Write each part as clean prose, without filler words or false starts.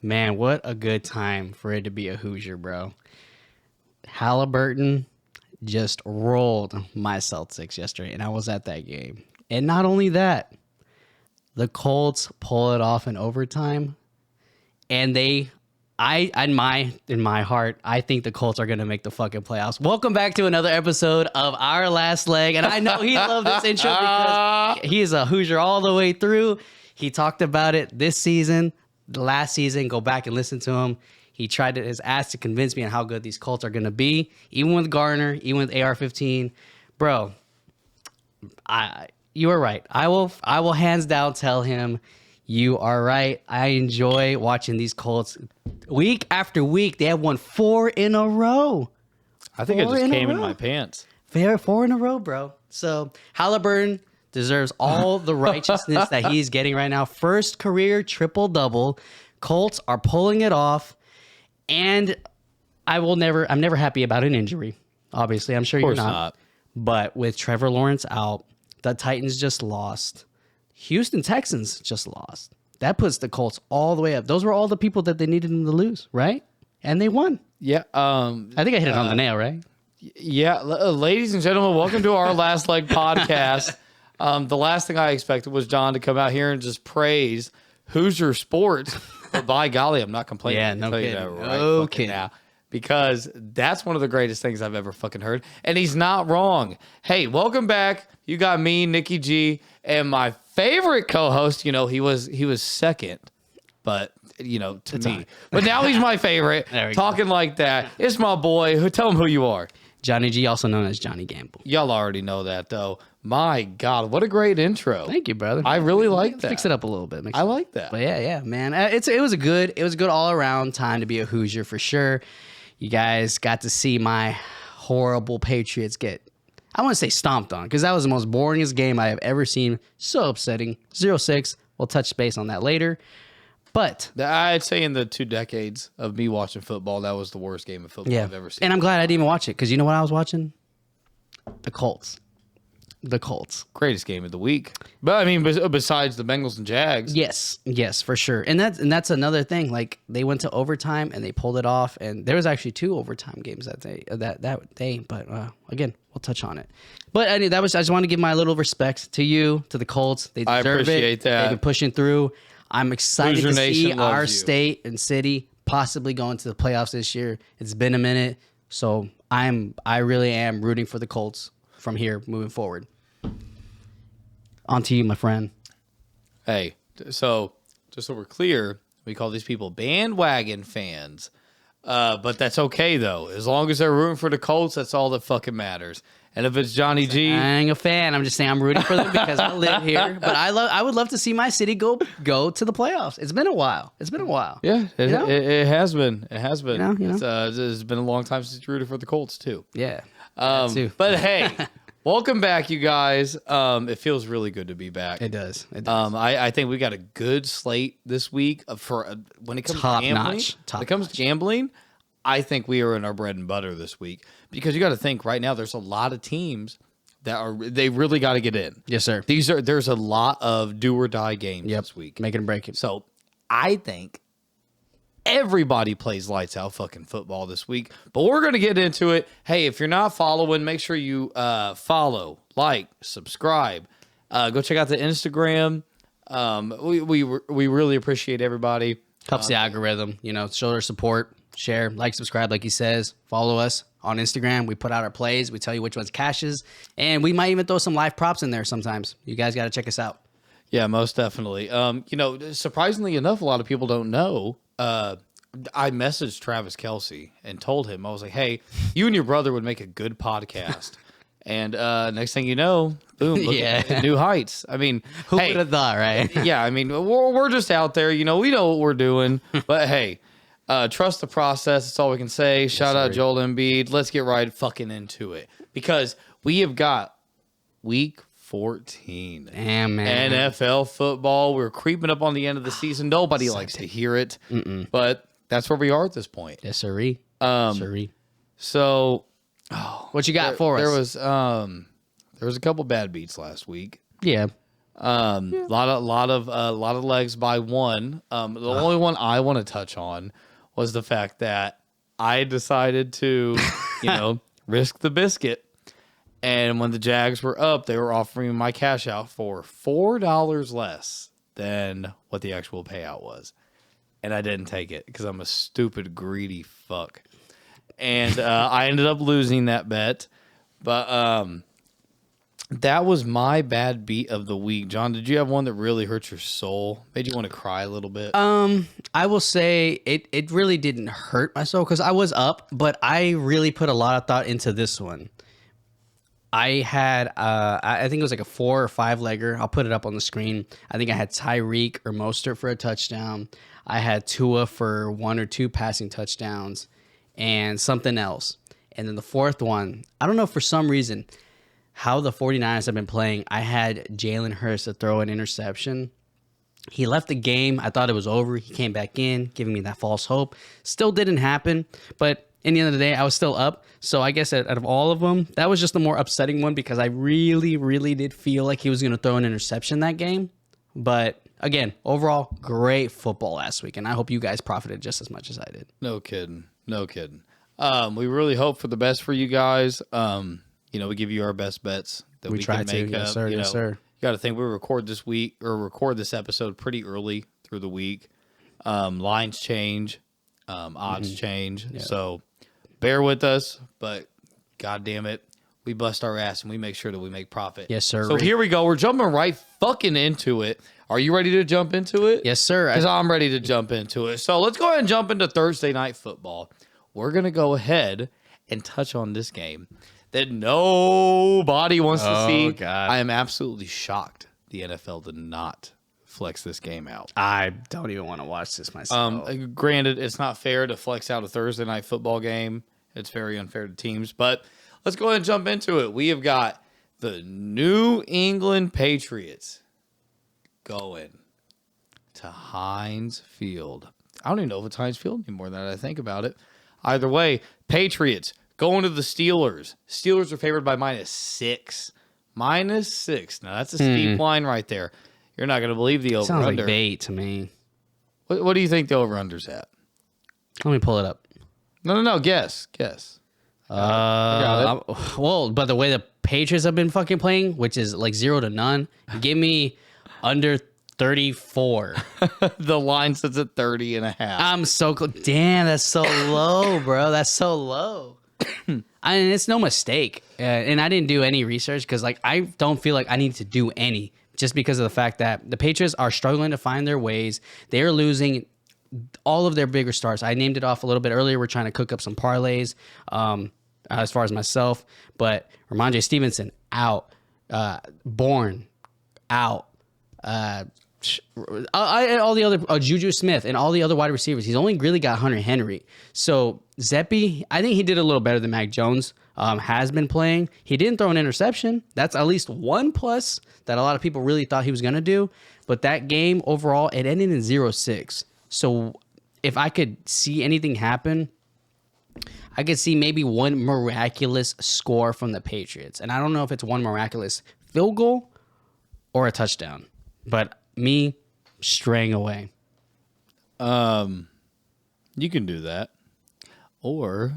Man, what a good time for it to be a Hoosier, bro. Halliburton just rolled my Celtics yesterday, and I was at that game. And not only that, the Colts pull it off in overtime, and in my heart, I think the Colts are going to make the fucking playoffs. Welcome back to another episode of Our Last Leg, and I know he loved this intro because he is a Hoosier all the way through. He talked about it this season, the last season. Go back and listen to him. He tried his ass to convince me on how good these Colts are going to be, even with Garner, even with AR-15. Bro, you were right. I will hands down tell him you are right. I enjoy watching these Colts week after week. They have won 4 in a row. I think it just came in my pants. 4 in a row, bro. So Halliburton deserves all the righteousness that he's getting right now. First career triple-double. Colts are pulling it off. And I'm never happy about an injury. Obviously, I'm sure you're not. But with Trevor Lawrence out, the Titans just lost. Houston Texans just lost. That puts the Colts all the way up. Those were all the people that they needed them to lose, right? And they won. Yeah. I think I hit it on the nail, right? Yeah. Ladies and gentlemen, welcome to Our Last Leg podcast. The last thing I expected was John to come out here and just praise Hoosier sports. But by golly, I'm not complaining. Yeah, no kidding. No kidding. Now, because that's one of the greatest things I've ever fucking heard. And he's not wrong. Hey, welcome back. You got me, Nikki G, and my favorite co-host. You know, he was second, but to me. But now he's my favorite. Talking like that. It's my boy. Tell him who you are. Johnny G, also known as Jonny Gamble. Y'all already know that, though. My God, what a great intro. Thank you, brother. I really like that. Fix it up a little bit. I like that. But yeah, man. It was a good all around time to be a Hoosier for sure. You guys got to see my horrible Patriots get, I want to say stomped on, because that was the most boringest game I have ever seen. So upsetting. 0-6. We'll touch base on that later. But I'd say in the 2 decades of me watching football, that was the worst game of football I've ever seen. And I'm glad I didn't even watch it, because you know what I was watching? The Colts. The Colts. Greatest game of the week. But I mean, besides the Bengals and Jags. Yes, for sure. And that's another thing. Like, they went to overtime and they pulled it off. And there was actually 2 overtime games that day. But again, we'll touch on it. But I just want to give my little respect to you, to the Colts. They deserve it. I appreciate that. They've been pushing through. I'm excited Hoosier to see Nation our state and city possibly going to the playoffs this year. It's been a minute. So I really am rooting for the Colts from here moving forward. On to you, my friend. Hey, so just so we're clear, we call these people bandwagon fans. But that's okay, though. As long as they're rooting for the Colts, that's all that fucking matters. And if it's Johnny G... I ain't a fan. I'm just saying I'm rooting for them because I live here. But I would love to see my city go to the playoffs. It's been a while. Yeah, it has been. It has been. You know? It's been a long time since you rooted for the Colts, too. Yeah. But hey... Welcome back, you guys. It feels really good to be back. It does. I think we got a good slate this week for when it comes to gambling. When it comes to gambling, I think we are in our bread and butter this week because you got to think right now. There's a lot of teams they really got to get in. Yes, sir. There's a lot of do or die games this week. Make it and break it. So I think everybody plays lights out fucking football this week, but we're going to get into it. Hey, if you're not following, make sure you follow, like, subscribe. Go check out the Instagram. We really appreciate everybody. Helps the algorithm, show their support, share, like, subscribe, like he says. Follow us on Instagram. We put out our plays. We tell you which ones cashes, and we might even throw some live props in there sometimes. You guys got to check us out. Yeah, most definitely. Surprisingly enough, a lot of people don't know. I messaged Travis Kelce and told him, I was like, hey, you and your brother would make a good podcast. And next thing you know, boom, look at new heights. I mean, who would have thought, right? Yeah, I mean, we're just out there. We know what we're doing. But hey, trust the process. That's all we can say. Shout out Joel Embiid. Let's get right fucking into it. Because we have got week 14. Damn, man. NFL football. We're creeping up on the end of the season. Nobody likes to hear it. But that's where we are at this point. Yes, sirree. So, what you got for us? There was a couple bad beats last week. Yeah. Lot of legs by one. The only one I want to touch on was the fact that I decided to, risk the biscuit. And when the Jags were up, they were offering my cash out for $4 less than what the actual payout was. And I didn't take it because I'm a stupid, greedy fuck. And I ended up losing that bet. But that was my bad beat of the week. John, did you have one that really hurt your soul? Made you want to cry a little bit? I will say it really didn't hurt my soul because I was up, but I really put a lot of thought into this one. I had, I think it was like a 4 or 5 legger. I'll put it up on the screen. I think I had Tyreek or Mostert for a touchdown. I had Tua for 1 or 2 passing touchdowns and something else. And then the fourth one, I don't know for some reason how the 49ers have been playing. I had Jalen Hurts to throw an interception. He left the game. I thought it was over. He came back in, giving me that false hope. Still didn't happen, but in the end of the day, I was still up. So I guess out of all of them, that was just the more upsetting one because I really, really did feel like he was going to throw an interception that game. But again, overall, great football last week, and I hope you guys profited just as much as I did. No kidding. We really hope for the best for you guys. We give you our best bets that we try can make to. up. Yes, sir. Yes, sir. You got to think we record this episode pretty early through the week. Lines change, odds change. Yeah. So bear with us, but God damn it, we bust our ass and we make sure that we make profit. Yes, sir. So here we go. We're jumping right fucking into it. Are you ready to jump into it? Yes, sir. Because I'm ready to jump into it. So let's go ahead and jump into Thursday Night Football. We're going to go ahead and touch on this game that nobody wants to see. God. I am absolutely shocked the NFL did not flex this game out. I don't even want to watch this myself. Granted, it's not fair to flex out a Thursday Night Football game. It's very unfair to teams. But let's go ahead and jump into it. We have got the New England Patriots going to Heinz Field. I don't even know if it's Heinz Field anymore now that I think about it. Either way, Patriots going to the Steelers. Steelers are favored by -6. -6. Now, that's a steep line right there. You're not going to believe the over-under. Sounds like bait to me. What do you think the over-under's at? Let me pull it up. No. Guess. Well, but the way the Patriots have been fucking playing, which is like 0 to none, give me under 34. The line sits at 30.5. I'm so close. Damn, that's so low, bro. That's so low. I mean, it's no mistake. And I didn't do any research because, like, I don't feel like I need to do any just because of the fact that the Patriots are struggling to find their ways. They're losing all of their bigger stars. I named it off a little bit earlier. We're trying to cook up some parlays as far as myself. But Ramondre Stevenson, out. Bourne, out. All the other Juju Smith and all the other wide receivers. He's only really got Hunter Henry. So Zeppi, I think he did a little better than Mac Jones has been playing. He didn't throw an interception. That's at least one plus that a lot of people really thought he was going to do. But that game overall, it ended in 0-6. So if I could see anything happen, I could see maybe one miraculous score from the Patriots. And I don't know if it's one miraculous field goal or a touchdown. But me straying away. You can do that. Or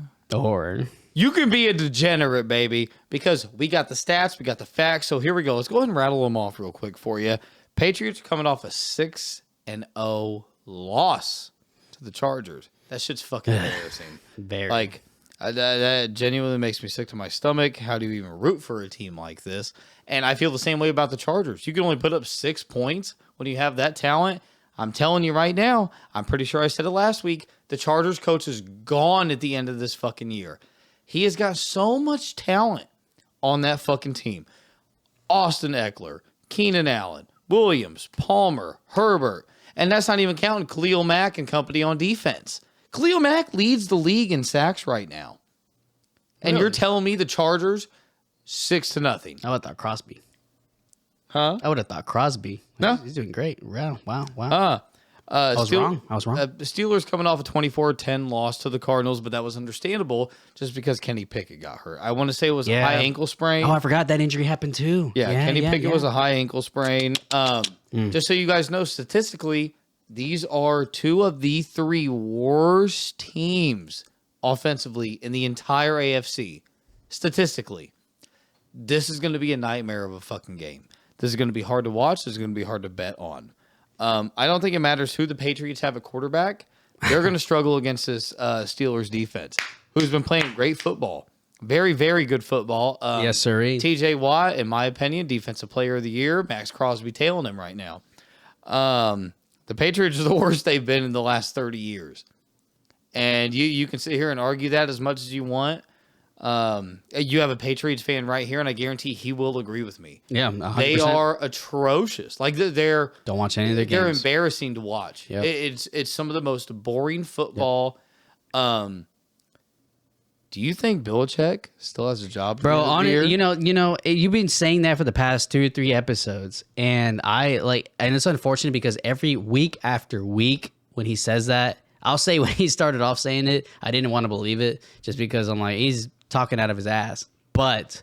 you can be a degenerate, baby, because we got the stats, we got the facts. So here we go. Let's go ahead and rattle them off real quick for you. Patriots are coming off a 6-0 loss to the Chargers. That shit's fucking embarrassing. Very. Like, that genuinely makes me sick to my stomach. How do you even root for a team like this? And I feel the same way about the Chargers. You can only put up 6 points when you have that talent. I'm telling you right now, I'm pretty sure I said it last week, the Chargers coach is gone at the end of this fucking year. He has got so much talent on that fucking team. Austin Eckler, Keenan Allen, Williams, Palmer, Herbert, and that's not even counting Khalil Mack and company on defense. Khalil Mack leads the league in sacks right now. And Really? you're telling me the Chargers 6-0. I would have thought Crosby. Huh? I would have thought Crosby. No. He's doing great. Wow. I was wrong. The Steelers coming off a 24-10 loss to the Cardinals, but that was understandable just because Kenny Pickett got hurt. I want to say it was a high ankle sprain. Oh, I forgot that injury happened too. Yeah, Kenny Pickett was a high ankle sprain. Just so you guys know, statistically, these are two of the three worst teams offensively in the entire AFC. Statistically, this is going to be a nightmare of a fucking game. This is going to be hard to watch. This is going to be hard to bet on. I don't think it matters who the Patriots have at quarterback. They're going to struggle against this Steelers defense, who's been playing great football. Very, very good football. Yes, sir. TJ Watt, in my opinion, Defensive Player of the Year. Max Crosby tailing him right now. The Patriots are the worst they've been in the last 30 years. And you can sit here and argue that as much as you want. You have a Patriots fan right here, and I guarantee he will agree with me. Yeah, 100%. They are atrocious. Like they're don't watch any of their games. They're embarrassing to watch. Yep. It's some of the most boring football. Yep. Do you think Belichick still has a job? Bro, you've been saying that for the past 2 or 3 episodes, and and it's unfortunate because every week after week when he says that, I'll say when he started off saying it, I didn't want to believe it just because I'm like, he's talking out of his ass. But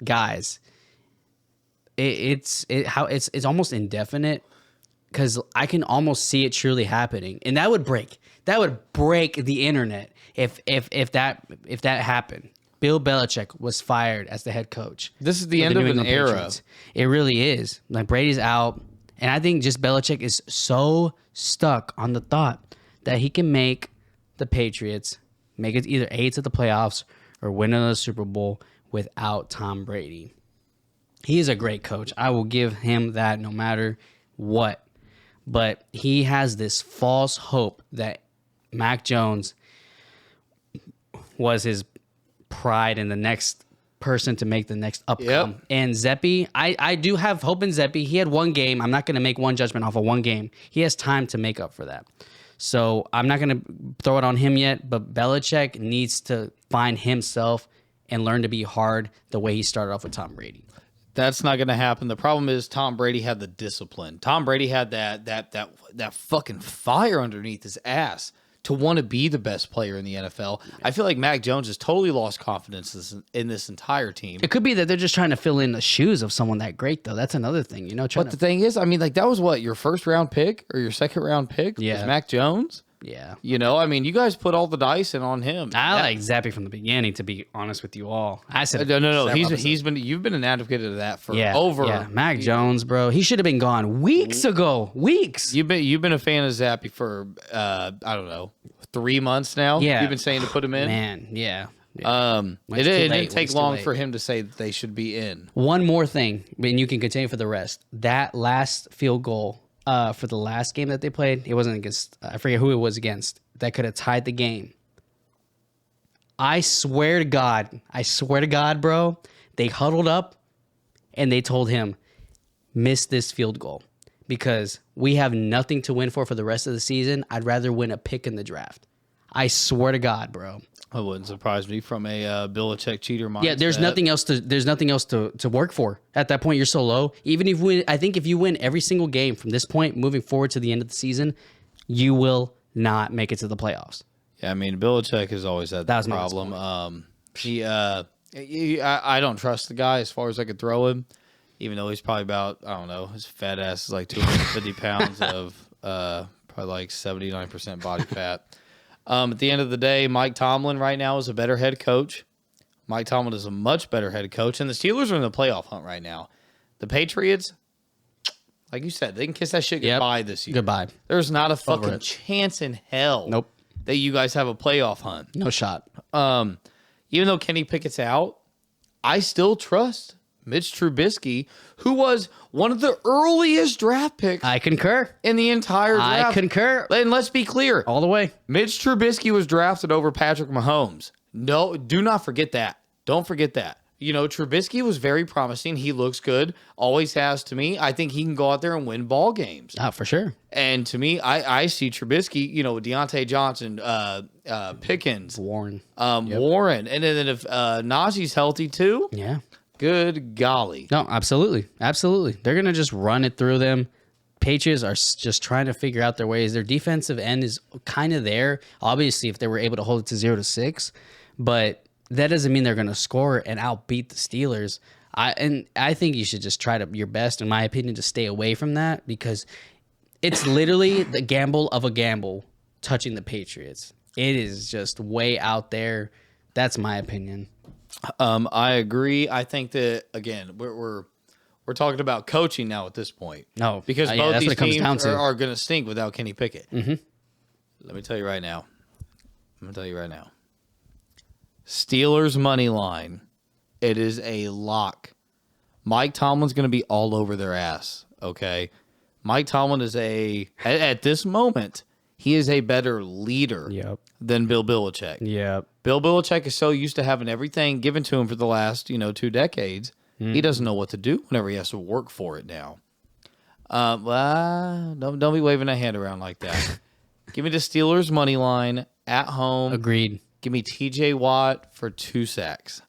guys, it's almost indefinite because I can almost see it truly happening, and that would break the internet if that happened. Bill Belichick was fired as the head coach. This is the end of an era. It really is. Like Brady's out, and I think just Belichick is so stuck on the thought that he can make the Patriots make it either A to the playoffs or win another Super Bowl without Tom Brady. He is a great coach. I will give him that no matter what. But he has this false hope that Mac Jones was his pride and the next person to make the next upcome. Yep. And Zeppy, I do have hope in Zeppy. He had one game. I'm not going to make one judgment off of one game. He has time to make up for that. So I'm not going to throw it on him yet, but Belichick needs to find himself and learn to be hard the way he started off with Tom Brady. That's not going to happen. The problem is Tom Brady had the discipline. Tom Brady had that fucking fire underneath his ass to want to be the best player in the NFL. I feel like Mac Jones has totally lost confidence in this entire team. It could be that they're just trying to fill in the shoes of someone that great, though. That's another thing, you know. But the thing is, I mean, like that was what, your first round pick or your second round pick? Yeah. Was Mac Jones? Yeah. You know, I mean, you guys put all the dice in on him. I like Zappy from the beginning, to be honest with you all. I said no. You've been an advocate of that for over. Yeah, Mac Jones, bro. He should have been gone weeks ago. Weeks. You've been a fan of Zappy for I don't know, 3 months now. Yeah. You've been saying to put him in. Man, yeah. It didn't take long for him to say that they should be in. One more thing, and you can continue for the rest. That last field goal for the last game that they played, it wasn't against, I forget who it was against, that could have tied the game. I swear to God, bro, they huddled up and they told him, miss this field goal because we have nothing to win for the rest of the season. I'd rather win a pick in the draft. I swear to God, bro. It wouldn't surprise me from a Belichick cheater mindset. Yeah, there's nothing else to work for. At that point, you're so low. Even if you win every single game from this point moving forward to the end of the season, you will not make it to the playoffs. Yeah, I mean, Belichick has always had that problem. I don't trust the guy as far as I could throw him, even though he's probably about, I don't know, his fat ass is like 250 pounds of probably like 79% body fat. At the end of the day, Mike Tomlin right now is a better head coach. Mike Tomlin is a much better head coach, and the Steelers are in the playoff hunt right now. The Patriots, like you said, they can kiss that shit goodbye this year. Goodbye. There's not a fucking chance in hell that you guys have a playoff hunt. No shot. Even though Kenny Pickett's out, I still trust Mitch Trubisky, who was one of the earliest draft picks. I concur. In the entire draft. I concur. And let's be clear. All the way. Mitch Trubisky was drafted over Patrick Mahomes. No, do not forget that. Don't forget that. You know, Trubisky was very promising. He looks good. Always has to me. I think he can go out there and win ball games. Oh, for sure. And to me, I see Trubisky, you know, with Deontay Johnson, Pickens. Warren. Warren. And then if Najee's healthy too. Yeah. Good golly. No, absolutely. Absolutely. They're going to just run it through them. Patriots are just trying to figure out their ways. Their defensive end is kind of there. Obviously, if they were able to hold it to 0-6, but that doesn't mean they're going to score and outbeat the Steelers. I think you should just try your best, in my opinion, to stay away from that, because it's literally the gamble of a gamble touching the Patriots. It is just way out there. That's my opinion. I agree. I think that, again, we're talking about coaching now at this point. No, because yeah, both that's what these it comes teams down to. are going to stink without Kenny Pickett. Mm-hmm. Let me tell you right now. Steelers money line. It is a lock. Mike Tomlin's going to be all over their ass. Okay, Mike Tomlin is at this moment, he is a better leader than Bill Belichick. Yep. Bill Belichick is so used to having everything given to him for the last 2 decades. He doesn't know what to do whenever he has to work for it now. Don't be waving that hand around like that. Give me the Steelers money line at home. Agreed. Give me T.J. Watt for 2 sacks.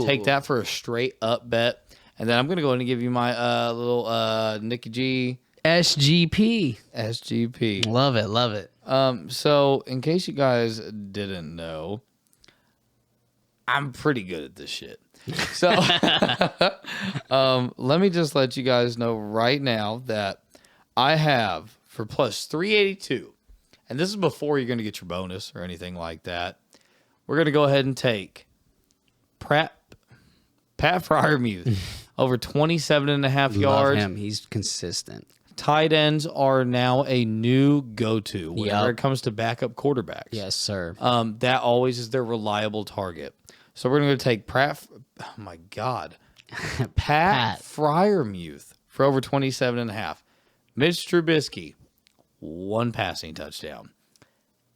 Take that for a straight up bet. And then I'm going to go ahead and give you my little Nicky G. SGP. Love it. Love it. So, in case you guys didn't know, I'm pretty good at this shit. So, let me just let you guys know right now that I have for plus 382, and this is before you're going to get your bonus or anything like that. We're going to go ahead and take Pat Freiermuth over 27.5 yards. Love him. He's consistent. Tight ends are now a new go-to whenever it comes to backup quarterbacks. Yes, sir. That always is their reliable target. So we're going to take Pat Freiermuth for over 27.5. Mitch Trubisky, 1 passing touchdown.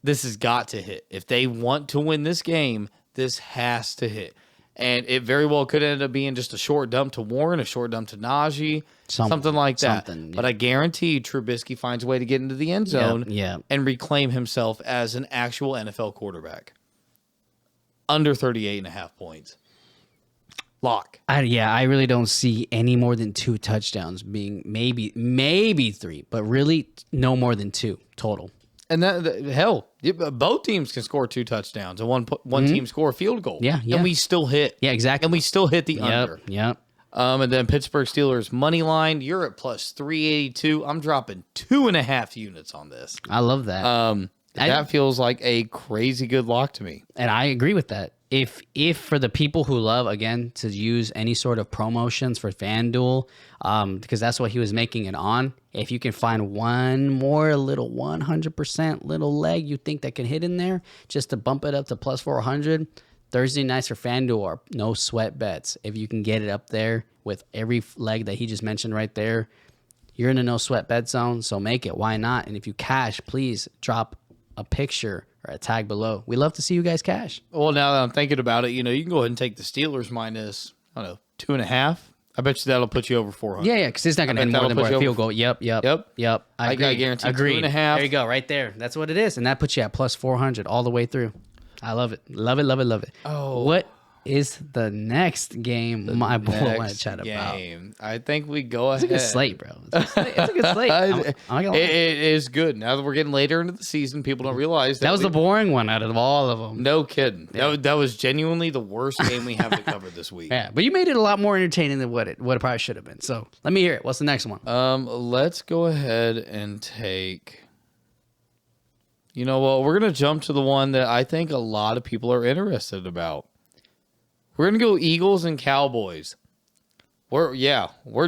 This has got to hit. If they want to win this game, this has to hit. And it very well could end up being just a short dump to Warren, a short dump to Najee, something like that. But I guarantee Trubisky finds a way to get into the end zone and reclaim himself as an actual NFL quarterback. Under 38.5 points. Lock. I really don't see any more than 2 touchdowns being maybe 3, but really no more than 2 total. And both teams can score 2 touchdowns and one team score a field goal. Yeah. And we still hit. Yeah, exactly. And we still hit the under. Yep. And then Pittsburgh Steelers money line. You're at plus 382. I'm dropping 2.5 units on this. I love that. That feels like a crazy good lock to me. And I agree with that. If for the people who love, again, to use any sort of promotions for FanDuel, because that's what he was making it on, if you can find one more little 100% little leg you think that can hit in there, just to bump it up to plus 400, Thursday nights for FanDuel are no sweat bets. If you can get it up there with every leg that he just mentioned right there, you're in a no sweat bet zone, so make it. Why not? And if you cash, please drop a picture or a tag below. We love to see you guys cash. Well, now that I'm thinking about it, you can go ahead and take the Steelers minus, 2.5. I bet you that'll put you over 400. Yeah, because it's not going to end more than a field goal. Yep. I guarantee Agreed. 2.5. There you go, right there. That's what it is, and that puts you at plus 400 all the way through. I love it. Love it. Oh. What is the next game my boy want to chat about? I think we go ahead. It's a good slate, bro. It's a good slate. It is good. Now that we're getting later into the season, people don't realize that was the boring one out of all of them. No kidding. Yeah. That was genuinely the worst game we have to cover this week. Yeah, but you made it a lot more entertaining than what it probably should have been. So let me hear it. What's the next one? Let's go ahead and take. You know what? We're gonna jump to the one that I think a lot of people are interested about. We're going to go Eagles and Cowboys. We're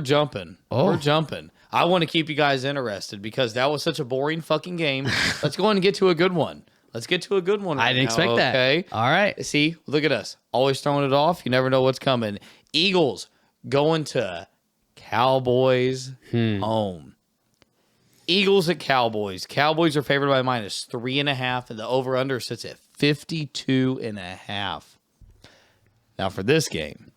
jumping. We're jumping. I want to keep you guys interested because that was such a boring fucking game. Let's go on and get to a good one. I didn't expect that. Okay. All right. See, look at us. Always throwing it off. You never know what's coming. Eagles going to Cowboys home. Eagles at Cowboys. Cowboys are favored by minus 3.5, and the over-under sits at 52.5. Now, for this game,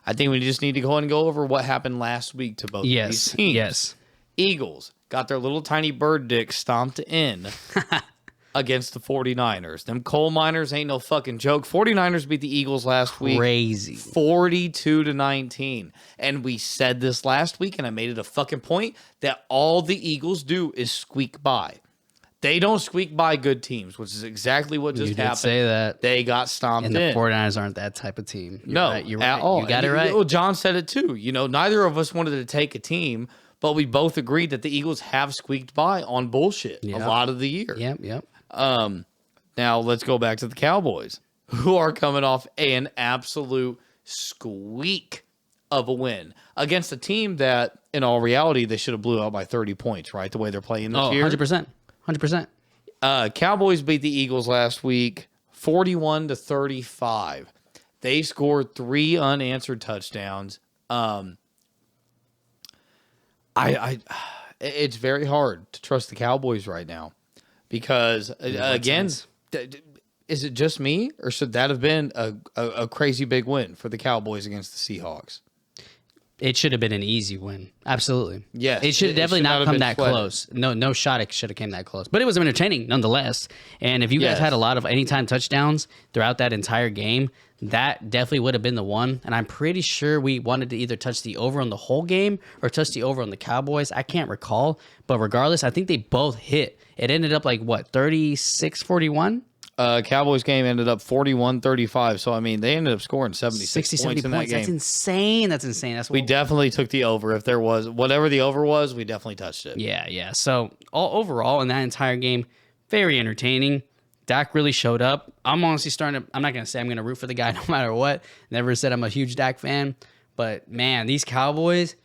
I think we just need to go ahead and go over what happened last week to both of these teams. Yes. Eagles got their little tiny bird dick stomped in against the 49ers. Them coal miners ain't no fucking joke. 49ers beat the Eagles last week. Crazy. 42-19. And we said this last week, and I made it a fucking point that all the Eagles do is squeak by. They don't squeak by good teams, which is exactly what just happened. Say that. They got stomped And in. the 49ers aren't that type of team. You're right. At all. You got it right. Well, John said it too. Neither of us wanted to take a team, but we both agreed that the Eagles have squeaked by on bullshit a lot of the year. Yep. Now let's go back to the Cowboys, who are coming off an absolute squeak of a win against a team that, in all reality, they should have blew out by 30 points, right? The way they're playing this year. 100%. 100%. Cowboys beat the Eagles last week, 41-35. They scored 3 unanswered touchdowns. It's very hard to trust the Cowboys right now because, again, is it just me, or should that have been a crazy big win for the Cowboys against the Seahawks? It should have been an easy win. Absolutely. Yes. It should have definitely not come that sweated. close. No shot it should have came that close. But it was entertaining nonetheless. And if you guys had a lot of anytime touchdowns throughout that entire game, that definitely would have been the one. And I'm pretty sure we wanted to either touch the over on the whole game or touch the over on the Cowboys. I can't recall. But regardless, I think they both hit. It ended up like, what, 36-41? Cowboys game ended up 41-35. So, I mean, they ended up scoring 76 points in that game. That's insane. That's what we definitely took the over. If there was whatever the over was, we definitely touched it. Yeah. So, overall in that entire game, very entertaining. Dak really showed up. I'm honestly I'm not going to say I'm going to root for the guy no matter what. Never said I'm a huge Dak fan. But, man, these Cowboys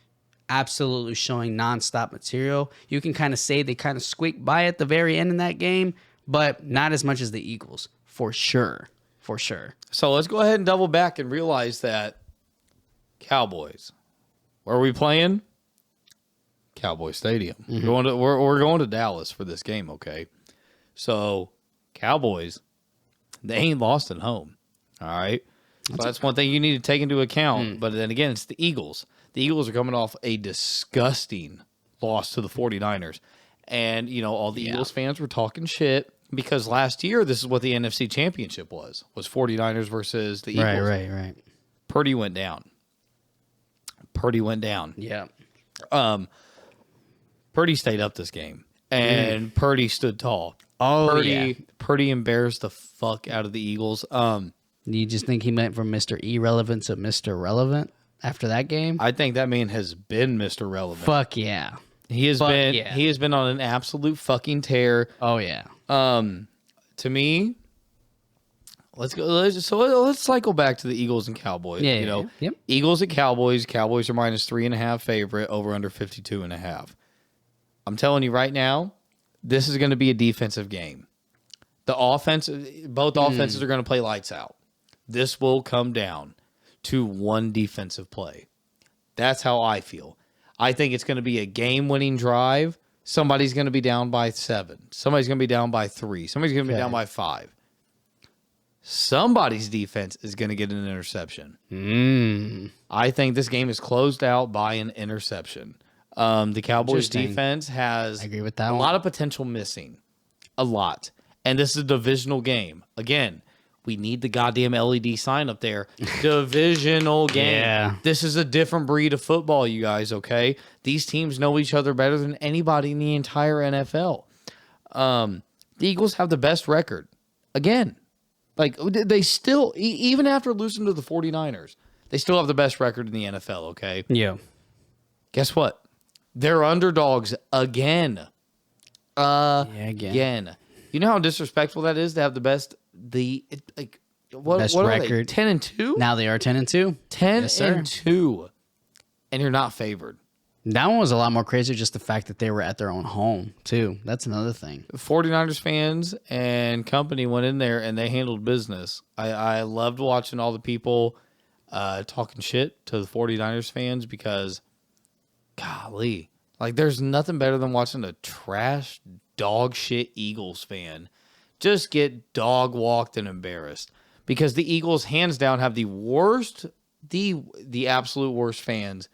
absolutely showing nonstop material. You can kind of say they kind of squeaked by at the very end in that game, but not as much as the Eagles, for sure. For sure. So let's go ahead and double back and realize that Cowboys, where are we playing? Cowboy Stadium. Mm-hmm. We're going to Dallas for this game, okay? So Cowboys, they ain't lost at home, all right? So that's one thing you need to take into account. But then again, it's the Eagles. The Eagles are coming off a disgusting loss to the 49ers. And, all the Eagles fans were talking shit. Because last year, this is what the NFC Championship was 49ers versus the Eagles. Right. Purdy went down. Yeah. Purdy stayed up this game. And Purdy stood tall. Purdy embarrassed the fuck out of the Eagles. You just think he went from Mr. Irrelevant to Mr. Relevant after that game? I think that man has been Mr. Relevant. Fuck yeah. He has been on an absolute fucking tear. Oh yeah. To me, let's cycle back to the Eagles and Cowboys. Yep. Eagles at Cowboys. Cowboys are -3.5 favorite, over under 52.5. I'm telling you right now, this is going to be a defensive game. Both offenses are going to play lights out. This will come down to one defensive play. That's how I feel. I think it's going to be a game-winning drive. Somebody's going to be down by 7. Somebody's going to be down by 3. Somebody's going to be down by 5. Somebody's defense is going to get an interception. I think this game is closed out by an interception. The Cowboys defense has I agree with that a one. lot of potential missing. A lot. And this is a divisional game. Again, we need the goddamn LED sign up there. Divisional game. Yeah. This is a different breed of football, you guys, okay? These teams know each other better than anybody in the entire NFL. The Eagles have the best record. Again, like they still, even after losing to the 49ers, they still have the best record in the NFL, okay? Yeah. Guess what? They're underdogs again. Again. You know how disrespectful that is to have the best what Best are record. they? 10-2? Now they are 10-2. 10-2. And you're not favored. That one was a lot more crazy, just the fact that they were at their own home, too. That's another thing. 49ers fans and company went in there and they handled business. I loved watching all the people talking shit to the 49ers fans because, golly, like there's nothing better than watching a trash dog shit Eagles fan just get dog walked and embarrassed, because the Eagles hands down have the worst, the absolute worst fans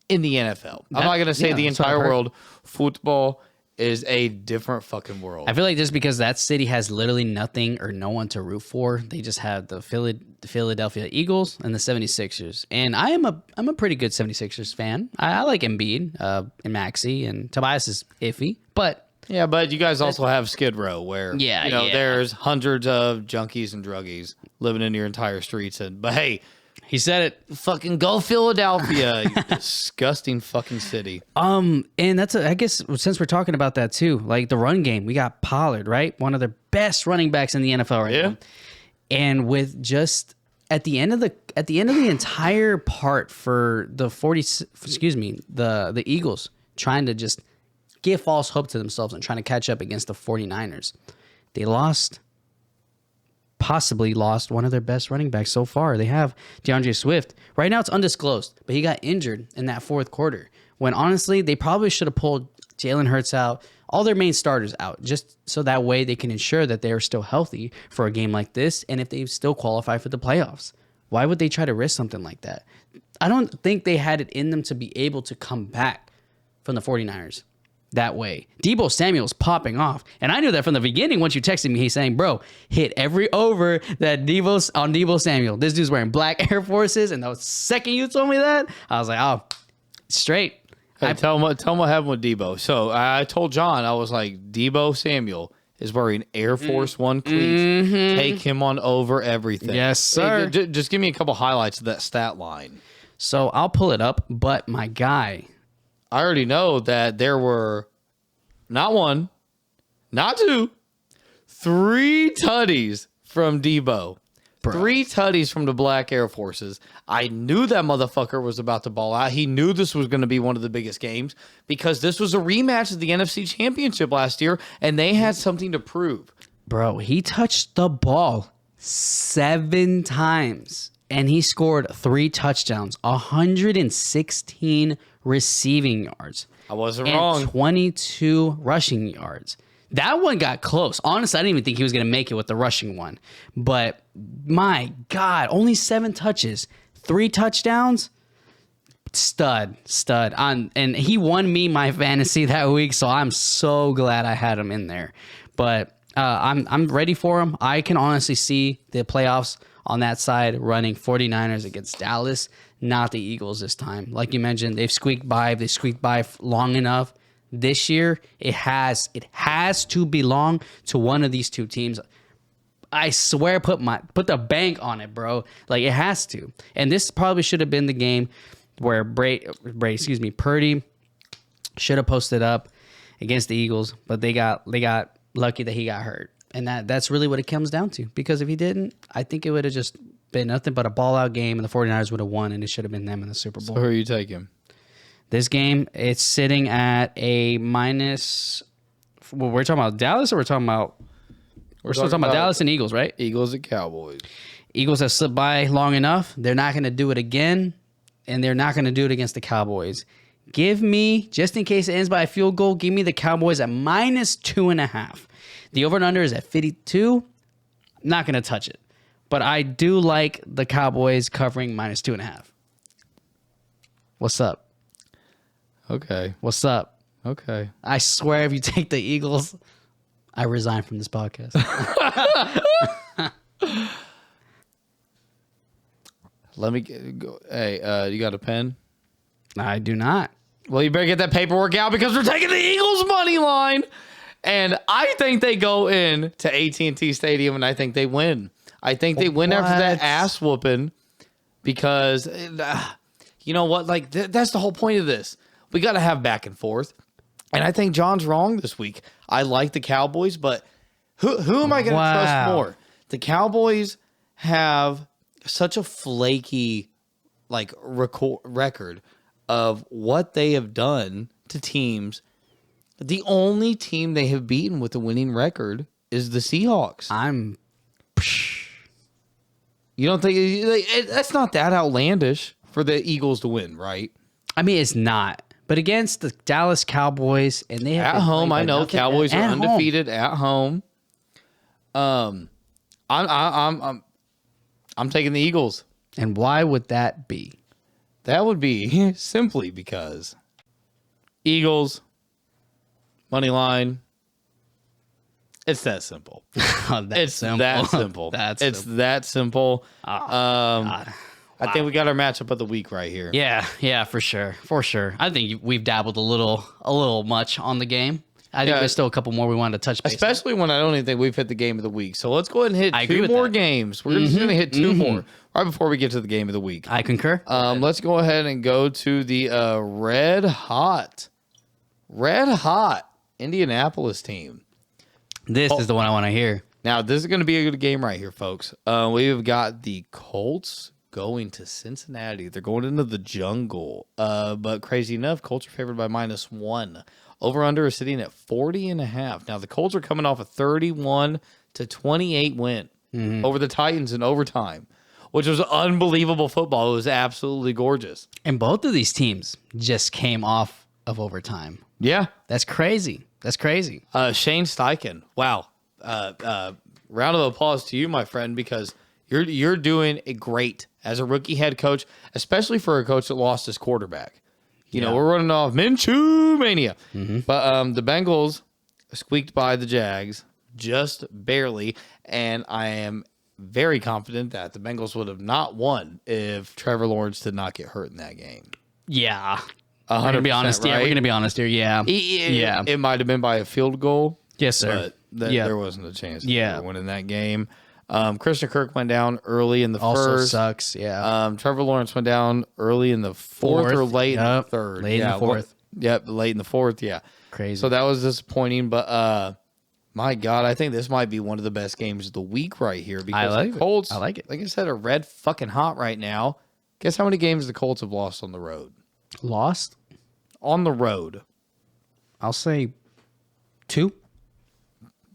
in the NFL. I'm not going to say the entire world. Football is a different fucking world. I feel like just because that city has literally nothing or no one to root for, they just have the Philadelphia Eagles and the 76ers. And I'm a pretty good 76ers fan. I like Embiid and Maxey, and Tobias is iffy, but yeah, but you guys also have Skid Row, where there's hundreds of junkies and druggies living in your entire streets. But hey, he said it. Fucking go Philadelphia, you disgusting fucking city. And that's I guess since we're talking about that too, like the run game, we got Pollard, right? One of the best running backs in the NFL right now. And with just at the end of the entire part for the the Eagles trying to just give false hope to themselves and trying to catch up against the 49ers. They possibly lost one of their best running backs so far. They have DeAndre Swift. Right now it's undisclosed, but he got injured in that fourth quarter when honestly they probably should have pulled Jalen Hurts out, all their main starters out, just so that way they can ensure that they are still healthy for a game like this and if they still qualify for the playoffs. Why would they try to risk something like that? I don't think they had it in them to be able to come back from the 49ers that way. Deebo Samuel's popping off. And I knew that from the beginning. Once you texted me, he's saying, bro, hit every over that Deebo Samuel. This dude's wearing black Air Forces. And the second you told me that, I was like, oh, straight. Hey, tell him what happened with Deebo. So I told John, I was like, Deebo Samuel is wearing Air Force One cleats. Take him on over everything. Yes, sir. Hey, just give me a couple highlights of that stat line. So I'll pull it up. But my guy, I already know that there were not one, not two, 3 tutties from Deebo. Bro. 3 tutties from the Black Air Forces. I knew that motherfucker was about to ball out. He knew this was going to be one of the biggest games because this was a rematch of the NFC Championship last year, and they had something to prove. Bro, he touched the ball 7 times, and he scored 3 touchdowns, 116 receiving yards. I wasn't and wrong. 22 rushing yards. That one got close. Honestly, I didn't even think he was going to make it with the rushing one. But my God, only 7 touches, 3 touchdowns. Stud. And he won me my fantasy that week, so I'm so glad I had him in there. But I'm ready for him. I can honestly see the playoffs on that side running 49ers against Dallas, not the Eagles this time. Like you mentioned, they've squeaked by. They squeaked by long enough. This year, it has to belong to one of these two teams. I swear, put the bank on it, bro. Like it has to. And this probably should have been the game where Purdy should have posted up against the Eagles, but they got lucky that he got hurt. And that's really what it comes down to. Because if he didn't, I think it would have just been nothing but a ball-out game, and the 49ers would have won, and it should have been them in the Super Bowl. So who are you taking? This game, it's sitting at a minus. Well, we're talking about Dallas, or we're talking about. We're still talking about Dallas and Eagles, right? Eagles and Cowboys. Eagles have slipped by long enough. They're not going to do it again, and they're not going to do it against the Cowboys. Give me, just in case it ends by a field goal, give me the Cowboys at minus 2.5. The over and under is at 52. I'm not going to touch it, but I do like the Cowboys covering minus 2.5. What's up? Okay. What's up? Okay. I swear if you take the Eagles, I resign from this podcast. Let me go. Hey, you got a pen? I do not. Well, you better get that paperwork out because we're taking the Eagles money line. And I think they go in to AT&T Stadium and I think they win. I think they win after that ass whooping because you know what? Like that's the whole point of this. We got to have back and forth. And I think John's wrong this week. I like the Cowboys, but who am I going to trust more? The Cowboys have such a flaky like record of what they have done to teams. The only team they have beaten with a winning record is the Seahawks. You don't think that's not that outlandish for the Eagles to win, right? I mean, it's not. But against the Dallas Cowboys, and they have at home, I know Cowboys are undefeated at home. I'm taking the Eagles. And why would that be? That would be simply because Eagles Money line. It's that simple. It's that simple. It's that simple. God. I think we got our matchup of the week right here. Yeah, for sure. I think we've dabbled a little much on the game. I think there's still a couple more we wanted to touch base on. Especially when I don't even think we've hit the game of the week. So let's go ahead and hit I agree two with more that. games. We're just going to hit two more right before we get to the game of the week. I concur. Let's go ahead and go to the red hot Indianapolis team. This is the one I want to hear. Now, this is going to be a good game right here, folks. We've got the Colts going to Cincinnati. They're going into the jungle. But crazy enough, Colts are favored by -1. Over-under is sitting at 40.5. Now, the Colts are coming off a 31-28 win over the Titans in overtime, which was unbelievable football. It was absolutely gorgeous. And both of these teams just came off of overtime. Yeah. That's crazy. Shane Steichen. Wow. Round of applause to you, my friend, because you're doing a great as a rookie head coach, especially for a coach that lost his quarterback. You know, we're running off Minshew mania. But the Bengals squeaked by the Jags just barely, and I am very confident that the Bengals would have not won if Trevor Lawrence did not get hurt in that game. Yeah. 100%, We're gonna be honest. right? Yeah, we're gonna be honest here. Yeah. It might have been by a field goal. Yes, sir. But there wasn't a chance Yeah. of winning that game. Christian Kirk went down early in the Also first. sucks. Yeah. Trevor Lawrence went down early in the fourth or late in the third. Late in the fourth. Yep, late in the fourth. Yeah. Crazy. So that was disappointing, but my God, I think this might be one of the best games of the week right here because the Colts, I like it. like I said, are red fucking hot right now. Guess how many games the Colts have lost on the road? Lost? On the road. I'll say 2.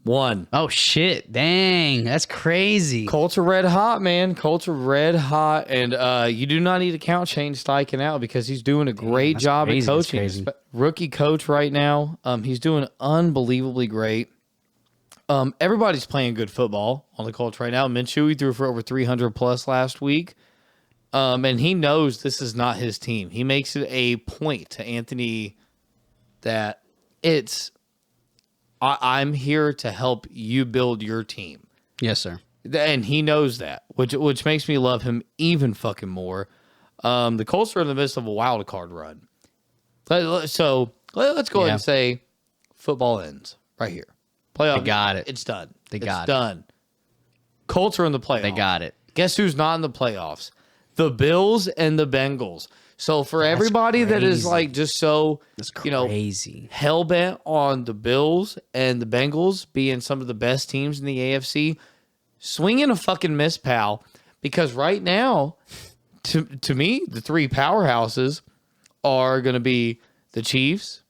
1. Oh shit! Dang, that's crazy. Colts are red hot, man. Colts are red hot, and you do not need to count Shane Steichen out because he's doing a great job at coaching. Rookie coach right now. He's doing unbelievably great. Everybody's playing good football on the Colts right now. Minshew, he threw for over 300 plus last week, and he knows this is not his team. He makes it a point to Anthony that I'm here to help you build your team. Yes, sir. And he knows that, which makes me love him even fucking more. The Colts are in the midst of a wild card run. So let's go ahead and say football ends right here. Playoff. They got it. It's done. It's done. Colts are in the playoffs. They got it. Guess who's not in the playoffs? The Bills and the Bengals. So for everybody that is like just so, crazy. Hell bent on the Bills and the Bengals being some of the best teams in the AFC, swing in a fucking miss, pal. Because right now, to me, the 3 powerhouses are going to be the Chiefs,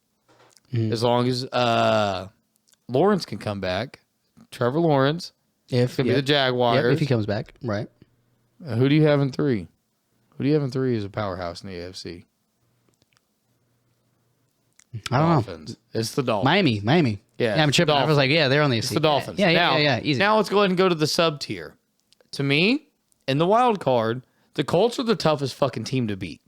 as long as Lawrence can come back. Trevor Lawrence. It's going to be the Jaguars. Yep, if he comes back, right. Who do you have in 3? Who do you have in 3 as a powerhouse in the AFC? I don't Dolphins. know. It's the Dolphins. Miami. Yeah, I'm tripping. I was like, they're on the AFC. It's the Dolphins. Yeah, easy. Now let's go ahead and go to the sub tier. To me, in the wild card, the Colts are the toughest fucking team to beat.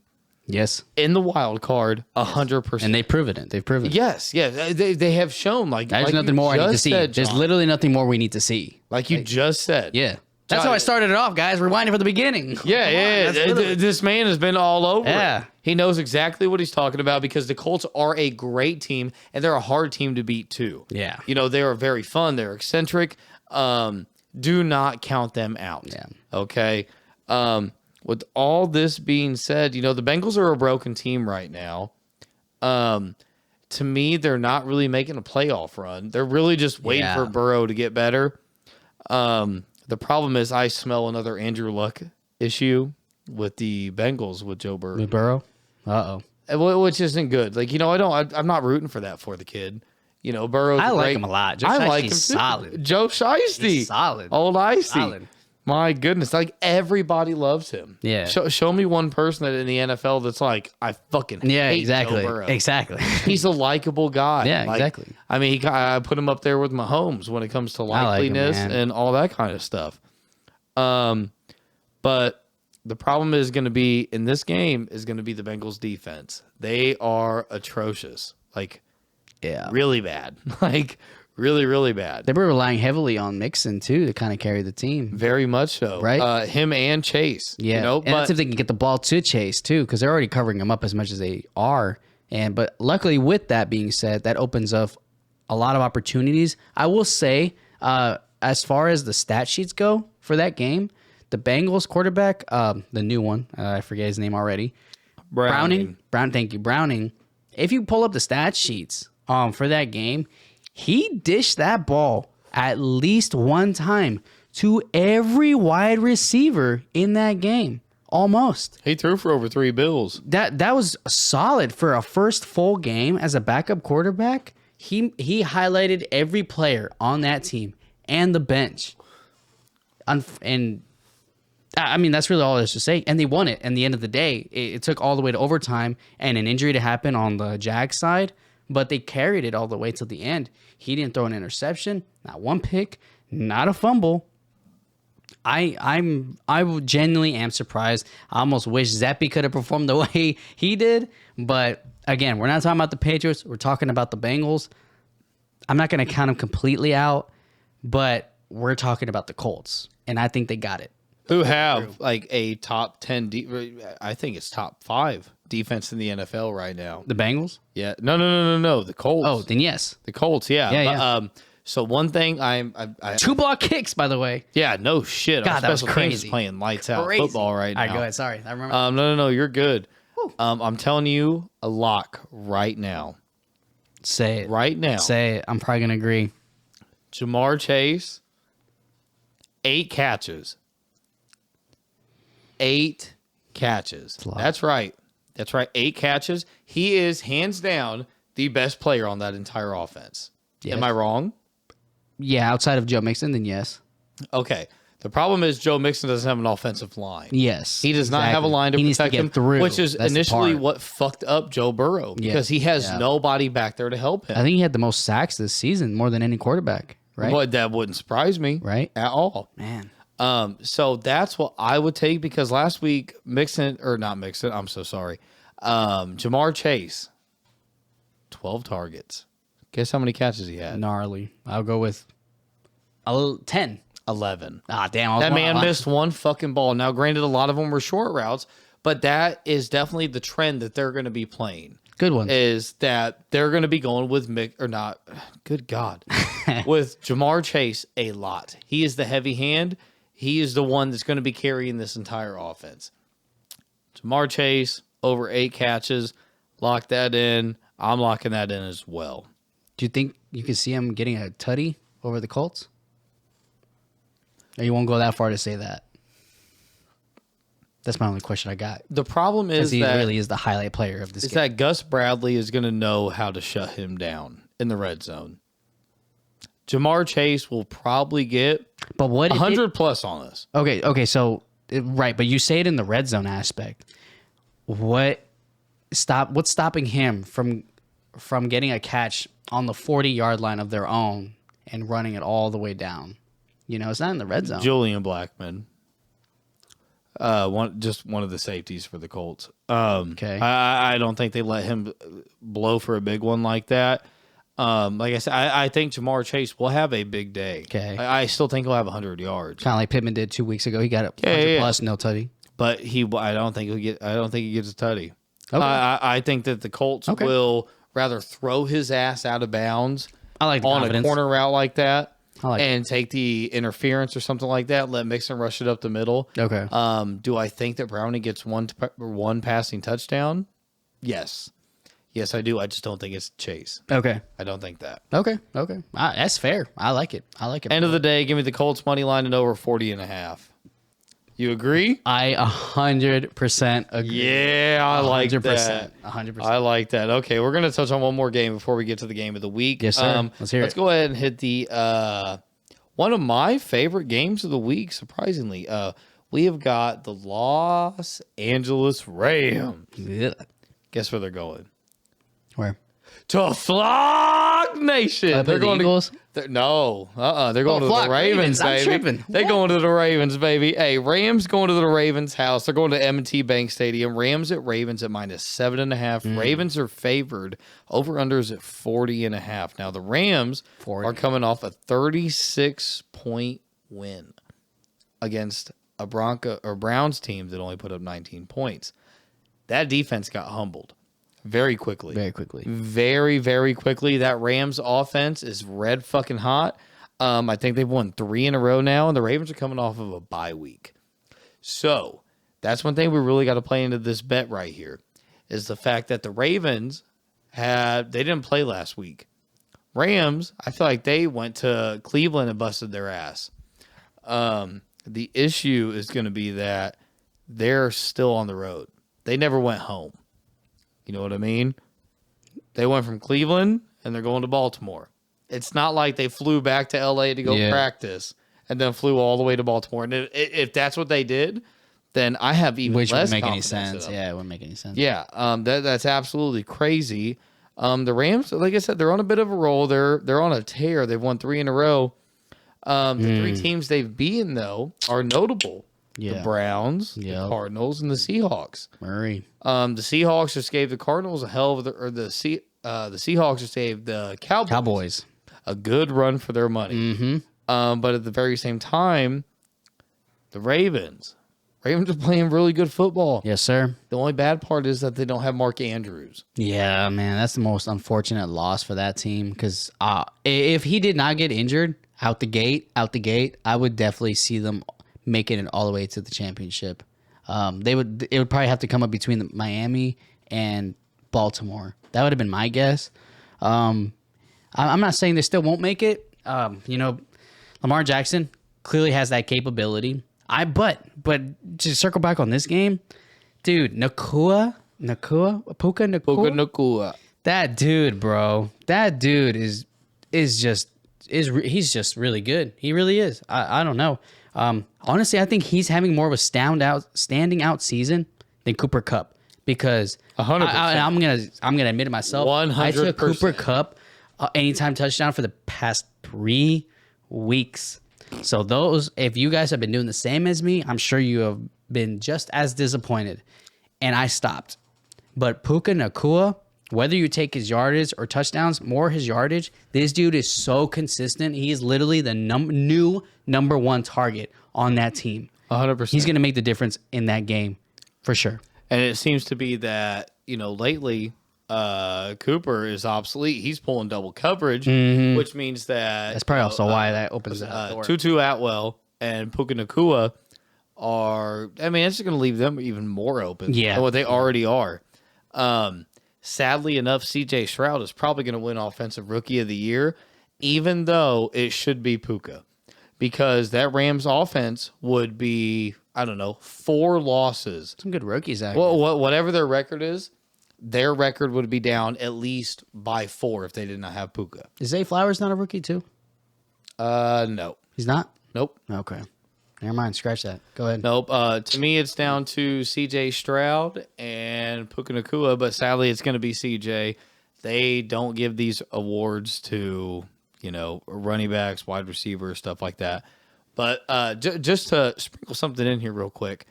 Yes. In the wild card, 100%. And they've proven it. Yes. They have shown there's nothing more I need to see. There's literally nothing more we need to see. Like you just said. Yeah. That's how I started it off, guys. Rewinding from the beginning. Yeah. This man has been all over it. He knows exactly what he's talking about because the Colts are a great team and they're a hard team to beat too. Yeah. They are very fun. They're eccentric. Do not count them out. Yeah. Okay. With all this being said, the Bengals are a broken team right now. To me, they're not really making a playoff run. They're really just waiting for Burrow to get better. The problem is I smell another Andrew Luck issue with the Bengals with Joe Burrow. With Burrow? Uh-oh. Which isn't good. I'm not rooting for that for the kid. Burrow's I like great. him a lot. I like him too. Solid. Joe Shiesty. He's solid. Old Icy. Solid. My goodness. Everybody loves him. Yeah. Show me one person in the NFL that's like, I fucking hate exactly. Joe Burrow. Exactly. He's a likable guy. Yeah, exactly. I mean, I put him up there with Mahomes when it comes to likeliness and all that kind of stuff. But the problem is going to be in this game is going to be the Bengals defense. They are atrocious. Yeah. really bad. Like, really, really bad. They were relying heavily on Mixon, too, to kind of carry the team. Very much so. Right? Him and Chase. Yeah. You know, and that's if they can get the ball to Chase, too, because they're already covering him up as much as they are. But luckily, with that being said, that opens up a lot of opportunities. I will say, as far as the stat sheets go for that game, the Bengals quarterback, the new one, I forget his name already, Browning. Thank you, Browning. If you pull up the stat sheets for that game, he dished that ball at least one time to every wide receiver in that game. Almost. He threw for over 3 bills. That was solid for a first full game as a backup quarterback. He highlighted every player on that team and the bench. And I mean, that's really all there's to say. And they won it. And the end of the day, it took all the way to overtime and an injury to happen on the Jags side, but they carried it all the way till the end. He didn't throw an interception, not one pick, not a fumble. I genuinely am surprised. I almost wish Zappy could have performed the way he did. But again, we're not talking about the Patriots. We're talking about the Bengals. I'm not going to count them completely out, but we're talking about the Colts, and I think they got it. Who have like a top 10, I think it's top 5 defense in the NFL right now. The Bengals? Yeah. No. The Colts. Oh, then yes. The Colts, yeah. Yeah. So one thing I 2 block kicks, by the way. yeah, no shit. God, Our that was special teams is crazy. playing lights out Crazy. football right now. All right, go ahead. Sorry. I remember. No, you're good. I'm telling you a lock right now. Say it. Right now. Say it. I'm probably going to agree. Jamar Chase, 8 catches. 8 catches. That's right. 8 catches. He is hands down the best player on that entire offense. Yes. Am I wrong? Yeah, outside of Joe Mixon, then yes. Okay. The problem is Joe Mixon doesn't have an offensive line. Yes. He does not have a line to He needs protect to get him, through. which is That's the initially part. what fucked up Joe Burrow because he has nobody back there to help him. I think he had the most sacks this season, more than any quarterback, right? But that wouldn't surprise me Right. at all. Man. So that's what I would take because last week I'm so sorry. Jamar Chase, 12 targets. Guess how many catches he had? Gnarly. I'll go with 10. 11. Ah, damn. That man missed one fucking ball. Now, granted, a lot of them were short routes, but that is definitely the trend that they're going to be playing. Good one. Is that they're going to be going with good God, with Jamar Chase a lot. He is the heavy hand. He is the one that's going to be carrying this entire offense. Jamar Chase, over 8 catches. Lock that in. I'm locking that in as well. Do you think you can see him getting a tutty over the Colts? Or you won't go that far to say that? That's my only question I got. The problem is He that really is the highlight player of this game. that Gus Bradley is going to know how to shut him down in the red zone. Jamar Chase will probably get But what 100 plus on this. Okay, so right, but you say it in the red zone aspect. What's stopping him from getting a catch on the 40-yard line of their own and running it all the way down? You know, it's not in the red zone. Julian Blackman. One of the safeties for the Colts. Okay. I don't think they let him blow for a big one like that. Like I said, I think Jamar Chase will have a big day. Okay. I still think he'll have 100 yards. Kind of like Pittman did 2 weeks ago. He got it 100 plus, no tutty. But I don't think he gets a tutty. Okay. I think that the Colts will rather throw his ass out of bounds I like the on confidence. a corner route like that. like and take the interference or something like that. Let Mixon rush it up the middle. Okay. Do I think that Brownie gets one passing touchdown? Yes. Yes, I do. I just don't think it's Chase. Okay. I don't think that. Okay. That's fair. I like it. End of the day, give me the Colts money line and over 40.5. You agree? I 100% agree. Yeah, I like 100%. that. 100%. I like that. Okay, we're gonna touch on one more game before we get to the game of the week. Yes, sir. Let's hear it. Let's go ahead and hit the one of my favorite games of the week. Surprisingly, we have got the Los Angeles Rams. Yeah. Guess where they're going? Where? To Florida. Rock Nation. They're going to Eagles. No, they're going to Flock, the Ravens, I'm baby. tripping. They're going to the Ravens, baby. Hey, Rams going to the Ravens house. They're going to M&T Bank Stadium. Rams at Ravens at -7.5. Ravens are favored. Over/unders at 40.5. Now the Rams 40. are coming off a 36-point win against a Browns team that only put up 19 points. That defense got humbled very quickly. Very quickly. Very, very quickly. That Rams offense is red fucking hot. I think they've won 3 in a row now, and the Ravens are coming off of a bye week. So that's one thing we really got to play into this bet right here, is the fact that the Ravens they didn't play last week. Rams, I feel like they went to Cleveland and busted their ass. The issue is going to be that they're still on the road. They never went home. You know what I mean? They went from Cleveland and they're going to Baltimore. It's not like they flew back to LA to go practice and then flew all the way to Baltimore. And if that's what they did, then I have even Which less wouldn't make any confidence sense. Yeah, it wouldn't make any sense. Yeah, that's absolutely crazy. The Rams, like I said, they're on a bit of a roll. They're on a tear. They've won 3 in a row. The 3 teams they've beaten, though, are notable. Yeah. The Browns, the Cardinals, and the Seahawks. Murray. The Seahawks just gave the Cardinals a hell of the Seahawks just gave the Cowboys a good run for their money. Mm-hmm. But at the very same time, the Ravens are playing really good football. Yes, sir. The only bad part is that they don't have Mark Andrews. Yeah, man, that's the most unfortunate loss for that team. Because if he did not get injured out the gate, I would definitely see them making it all the way to the championship. It would probably have to come up between Miami and Baltimore. That would have been my guess. I'm not saying they still won't make it. Lamar Jackson clearly has that capability. But to circle back on this game, dude, Puka Nacua. That dude, bro. That dude is he's just really good. He really is. I don't know. Honestly, I think he's having more of a standing out season than Cooper Kupp, because 100%. I'm gonna admit it myself. 100%. I took Cooper Kupp anytime touchdown for the past 3 weeks. So if you guys have been doing the same as me, I'm sure you have been just as disappointed. And I stopped. But Puka Nacua, whether you take his yardage or touchdowns, more his yardage, this dude is so consistent. He is literally the new number 1 target on that team. 100%. He's going to make the difference in that game for sure. And it seems to be that, lately, Cooper is obsolete. He's pulling double coverage, which means that That's probably also why that opens that door. Tutu Atwell and Puka Nacua it's just going to leave them even more open than what they already are. Sadly enough, CJ Stroud is probably going to win Offensive Rookie of the Year, even though it should be Puka, because that Rams offense would be, 4 losses. Some good rookies, actually. Well, whatever their record is, their record would be down at least by 4 if they did not have Puka. Is Zay Flowers not a rookie too? No. He's not? Nope. Okay. Never mind. Scratch that. Go ahead. Nope. To me, it's down to CJ Stroud and Puka Nacua, but sadly, it's going to be CJ. They don't give these awards to, running backs, wide receivers, stuff like that. But just to sprinkle something in here real quick,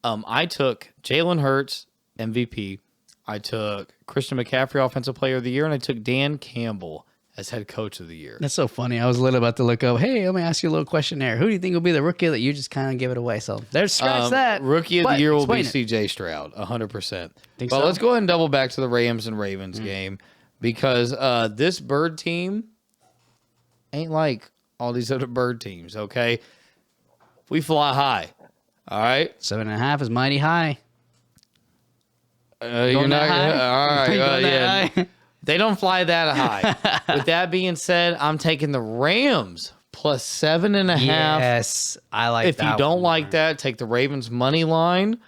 I took Jalen Hurts, MVP. I took Christian McCaffrey, Offensive Player of the Year, and I took Dan Campbell as Head Coach of the Year. That's so funny. I was literally about to look up, hey, let me ask you a little question there. Who do you think will be the rookie that you just kind of give it away? So there's scratch that. Rookie of the Year will be it. CJ Stroud, 100%. Think But so? let's go ahead and double back to the Rams and Ravens game, because this Bird team ain't like all these other Bird teams, okay? We fly high, all right? 7.5 is mighty high. You're not high? all right. Going that high? They don't fly that high. With that being said, I'm taking the Rams plus 7.5. Yes, I like if that. If you don't one. like that, take the Ravens money line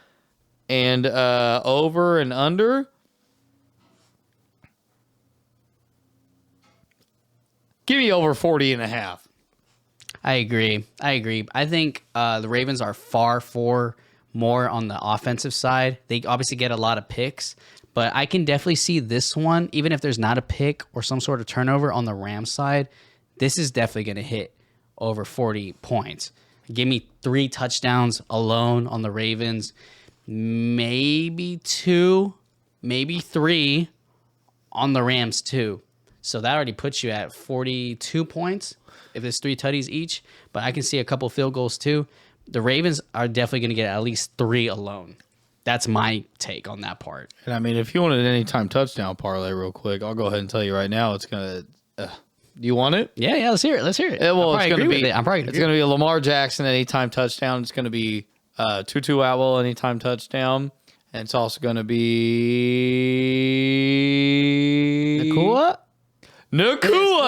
and over and under. Give me over 40.5. I agree. I think the Ravens are far more on the offensive side. They obviously get a lot of picks, But I can definitely see this one, even if there's not a pick or some sort of turnover on the Rams side, this is definitely going to hit over 40 points. Give me 3 touchdowns alone on the Ravens, maybe 2, maybe 3 on the Rams too. So that already puts you at 42 points if it's 3 tutties each. But I can see a couple field goals too. The Ravens are definitely going to get at least 3 alone. That's my take on that part. And I mean, if you wanted an anytime touchdown parlay real quick, I'll go ahead and tell you right now, it's going to, do you want it? Yeah, let's hear it. Let's hear it. Well, it's going to be, I'm probably it's going to be a Lamar Jackson anytime touchdown. It's going to be Tutu Atwell anytime touchdown. And it's also going to be Nakua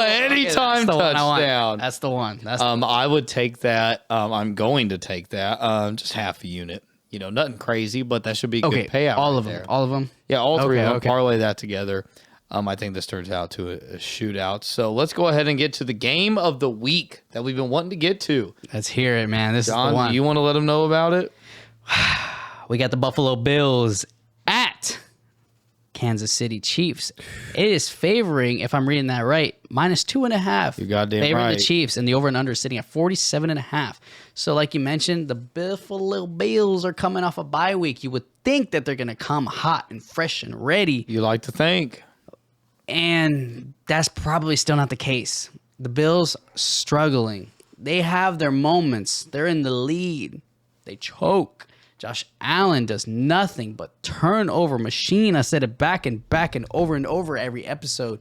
anytime touchdown. That's the one. I would take that. I'm going to take that. Just half a unit. You know, nothing crazy, but that should be a good payout. All of right them. there. All of them. Yeah, all 3 of them. Parlay that together. I think this turns out to a shootout. So let's go ahead and get to the game of the week that we've been wanting to get to. Let's hear it, man. This John, is the one. do you want to let them know about it? We got the Buffalo Bills at Kansas City Chiefs. It is favoring, if I'm reading that right, -2.5. You're goddamn favoring right. the Chiefs, and the over and under is sitting at 47.5. So, like you mentioned, the Buffalo Bills are coming off a bye week. You would think that they're going to come hot and fresh and ready. You like to think. And that's probably still not the case. The Bills struggling. They have their moments. They're in the lead. They choke. Josh Allen does nothing but turnover machine. I said it back and over every episode.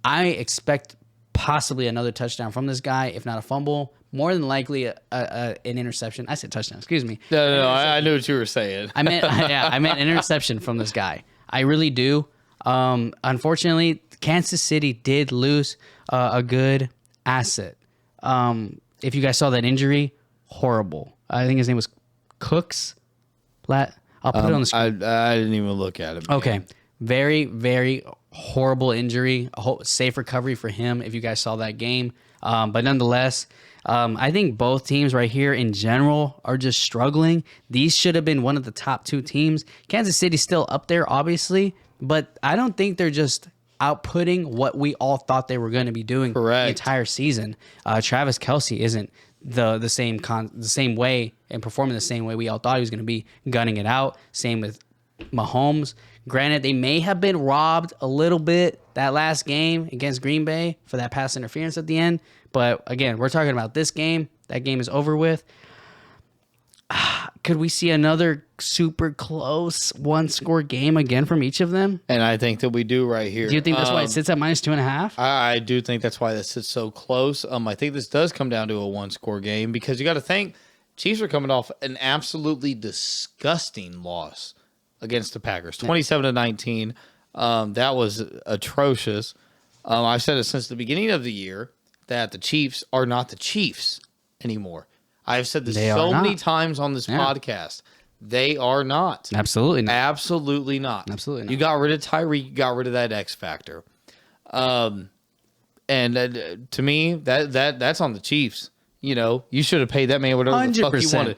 I expect possibly another touchdown from this guy, if not a fumble. More than likely an interception. I said touchdown. Excuse me. No, I knew what you were saying. I meant an interception from this guy. I really do. Unfortunately, Kansas City did lose a good asset. If you guys saw that injury, horrible. I think his name was Cooks. I'll put it on the screen. I didn't even look at him. Okay. Very, very horrible injury. Safe recovery for him if you guys saw that game. But nonetheless, I think both teams right here in general are just struggling. These should have been one of the top 2 teams. Kansas City's still up there, obviously, but I don't think they're just outputting what we all thought they were going to be doing the entire season. Travis Kelce isn't the same way and performing the same way we all thought he was going to be, gunning it out. Same with Mahomes. Granted, they may have been robbed a little bit that last game against Green Bay for that pass interference at the end. But again, we're talking about this game. That game is over with. Could we see another super close 1-score game again from each of them? And I think that we do right here. Do you think that's why it sits at -2.5? I do think that's why this sits so close. I think this does come down to a 1-score game because you got to think Chiefs are coming off an absolutely disgusting loss against the Packers, 27-19. That was atrocious. I've said it since the beginning of the year that the Chiefs are not the Chiefs anymore. I've said this so many times on this podcast. They are not. Absolutely not. Absolutely not. Absolutely not. You got rid of Tyreek. You got rid of that X factor. And to me, that's on the Chiefs. You know, you should have paid that man whatever the fuck you wanted.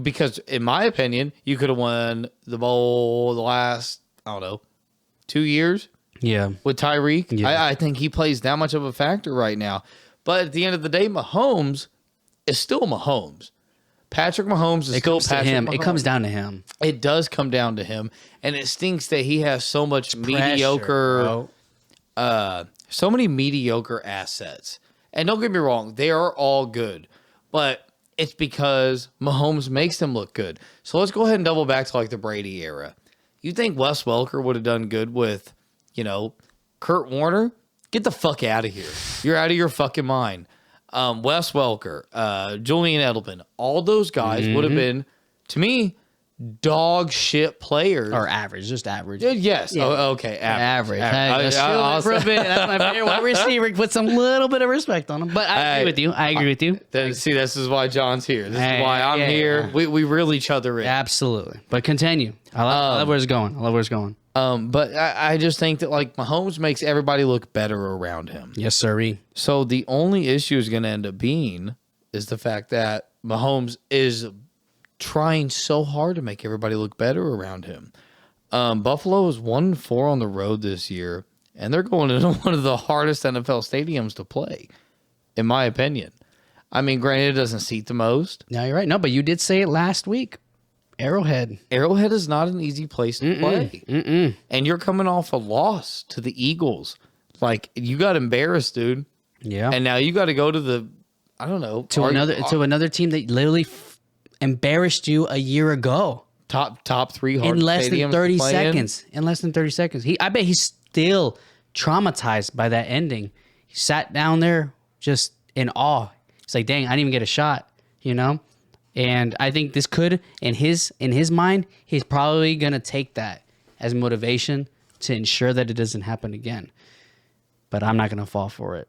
Because in my opinion, you could have won the bowl the last, 2 years. Yeah. With Tyreek. Yeah. I think he plays that much of a factor right now. But at the end of the day, Mahomes is still Mahomes. Patrick Mahomes is still Patrick Mahomes. It comes down to him. It does come down to him. And it stinks that he has so much mediocre, so many mediocre assets. And don't get me wrong, they are all good. But it's because Mahomes makes them look good. So let's go ahead and double back to like the Brady era. You think Wes Welker would have done good with, Kurt Warner? Get the fuck out of here. You're out of your fucking mind. Wes Welker, Julian Edelman, all those guys would have been, to me, dog shit players. Or average, just average. Yes. Yeah. Oh, okay. Average. That's That's my favorite wide receiver. Put some little bit of respect on him. But I agree with you. See, this is why John's here. This is why I'm here. Yeah. We reel each other in. Absolutely. But continue. I love where it's going. But I just think that like Mahomes makes everybody look better around him. Yes, sirree. So the only issue is going to end up being is the fact that Mahomes is trying so hard to make everybody look better around him. Buffalo is 1-4 on the road this year, and they're going into one of the hardest NFL stadiums to play, in my opinion. I mean, granted, it doesn't seat the most. No, you're right. No, but you did say it last week. Arrowhead. Arrowhead is not an easy place to play. And you're coming off a loss to the Eagles. Like, you got embarrassed, dude. Yeah. And now you got to go to the, I don't know. To another team that literally embarrassed you a year ago. Top 3 hard in less than 30 stadiums seconds. In less than 30 seconds. I bet he's still traumatized by that ending. He sat down there just in awe. He's like, dang, I didn't even get a shot, you know? And I think this could, in his mind, he's probably going to take that as motivation to ensure that it doesn't happen again. But I'm not going to fall for it.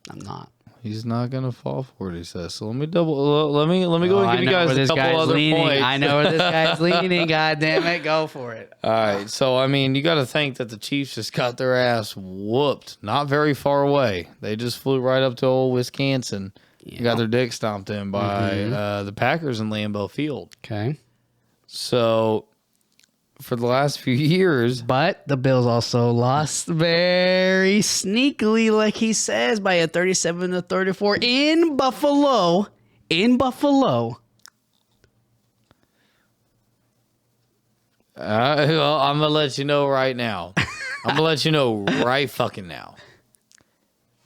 I'm not. He's not gonna fall for it, he says. So let me go and give you guys a couple other points. I know where this guy's leaning. God damn it, go for it. All right, so I mean, you got to think that the Chiefs just got their ass whooped, not very far away. They just flew right up to old Wisconsin. Yeah. Got their dick stomped in by the Packers in Lambeau Field. Okay. So for the last few years. But the Bills also lost very sneakily, like he says, by a 37-34 in Buffalo. Well, I'm going to let you know right now. I'm going to let you know right fucking now.